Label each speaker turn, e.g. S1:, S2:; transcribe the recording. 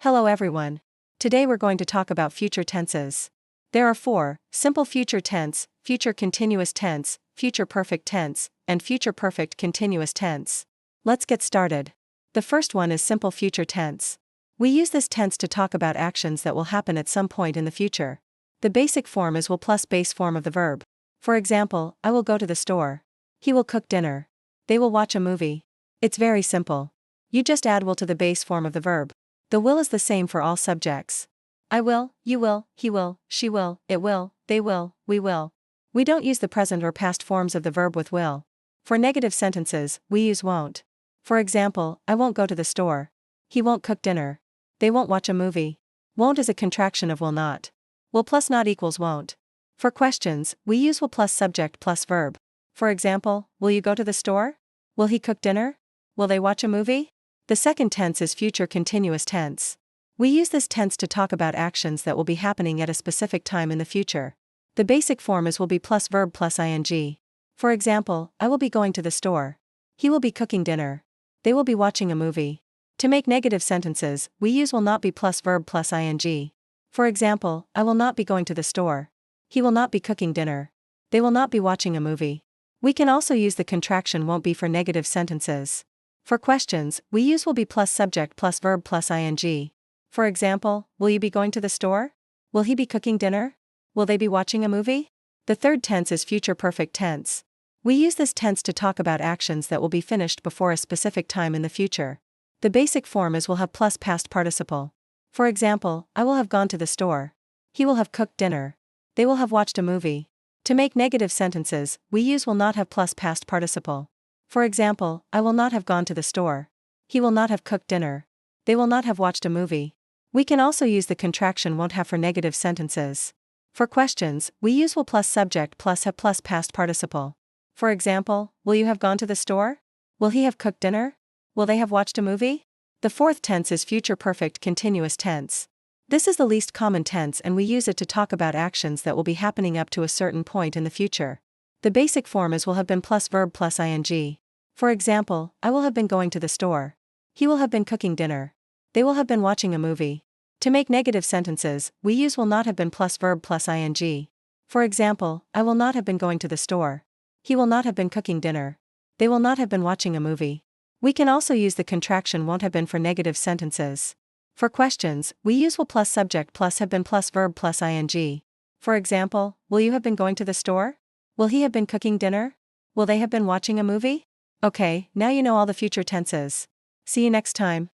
S1: Hello everyone. Today we're going to talk about future tenses. There are four: simple future tense, future continuous tense, future perfect tense, and future perfect continuous tense. Let's get started. The first one is simple future tense. We use this tense to talk about actions that will happen at some point in the future. The basic form is will plus base form of the verb. For example, I will go to the store. He will cook dinner. They will watch a movie. It's very simple. You just add will to the base form of the verb. The will is the same for all subjects. I will, you will, he will, she will, it will, they will, we will. We don't use the present or past forms of the verb with will. For negative sentences, we use won't. For example, I won't go to the store. He won't cook dinner. They won't watch a movie. Won't is a contraction of will not. Will plus not equals won't. For questions, we use will plus subject plus verb. For example, will you go to the store? Will he cook dinner? Will they watch a movie? The second tense is future continuous tense. We use this tense to talk about actions that will be happening at a specific time in the future. The basic form is will be plus verb plus ing. For example, I will be going to the store. He will be cooking dinner. They will be watching a movie. To make negative sentences, we use will not be plus verb plus ing. For example, I will not be going to the store. He will not be cooking dinner. They will not be watching a movie. We can also use the contraction won't be for negative sentences. For questions, we use will be plus subject plus verb plus ing. For example, will you be going to the store? Will he be cooking dinner? Will they be watching a movie? The third tense is future perfect tense. We use this tense to talk about actions that will be finished before a specific time in the future. The basic form is will have plus past participle. For example, I will have gone to the store. He will have cooked dinner. They will have watched a movie. To make negative sentences, we use will not have plus past participle. For example, I will not have gone to the store. He will not have cooked dinner. They will not have watched a movie. We can also use the contraction won't have for negative sentences. For questions, we use will plus subject plus have plus past participle. For example, will you have gone to the store? Will he have cooked dinner? Will they have watched a movie? The fourth tense is future perfect continuous tense. This is the least common tense and we use it to talk about actions that will be happening up to a certain point in the future. The basic form is will have been plus verb plus ing. For example, I will have been going to the store. He will have been cooking dinner. They will have been watching a movie. To make negative sentences, we use will not have been plus verb plus ing. For example, I will not have been going to the store. He will not have been cooking dinner. They will not have been watching a movie. We can also use the contraction won't have been for negative sentences. For questions, we use will plus subject plus have been plus verb plus ing. For example, will you have been going to the store? Will he have been cooking dinner? Will they have been watching a movie? Okay, now you know all the future tenses. See you next time.